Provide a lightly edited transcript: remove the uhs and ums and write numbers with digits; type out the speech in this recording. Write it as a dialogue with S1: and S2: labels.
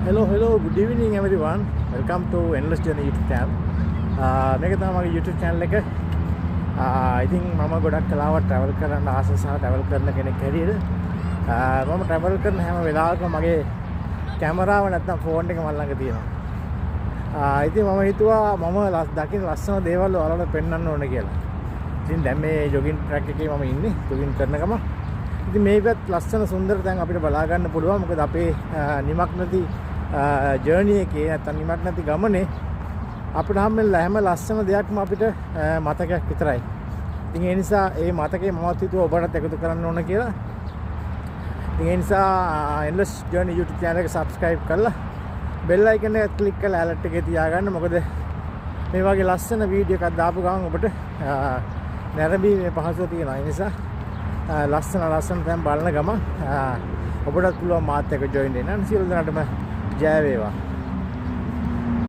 S1: Hello, good evening everyone. Welcome to Endless Journey YouTube channel. මේක තමයි මගේ YouTube channel එක. ඉතින් මම ගොඩක් කලාවට travel කරන්න ආස සහ travel කරන කෙනෙක් හැටියට මම travel කරන හැම වෙලාවකම මගේ කැමරාව නැත්නම් ෆෝන් එක මම ළඟ තියෙනවා. ඉතින් මම හිතුවා මම දකින්න ලස්සන දේවල් ඔයාලට පෙන්වන්න ඕනේ කියලා. ඉතින් දැන් මේ jogging track එකේ මම ඉන්නේ jogging කරන ගම. ඉතින් මේකත් ලස්සන සුන්දර තැන් අපිට බලා ගන්න පුළුවන්. මොකද අපේ නිමක් නැති ජර්නි එකේ නැත්නම් නිමක් නැති ගමනේ අපිට හැම ලස්සන දෙයක්ම අපිට මතකයක් විතරයි. ඉතින් ඒ නිසා ඒ මතකේ මමත් හිතුවා ඔබටත් එකතු කරන්න ඕන කියලා. ඉතින් ඒ නිසා Endless Journey YouTube channel එක subscribe කරලා bell icon එක click කරලා alert එකේ තියාගන්න. මොකද මේ වගේ ලස්සන වීඩියෝ එකක් දාපු ගමන් ඔබට නැරඹීමේ පහසුව තියෙනවා. ඒ නිසා ලස්සන තැන් බලන ගමන් ඔබටත් පුළුවන් මාත් එක්ක join වෙන්න. සියලු දෙනාටම ජය වේවා.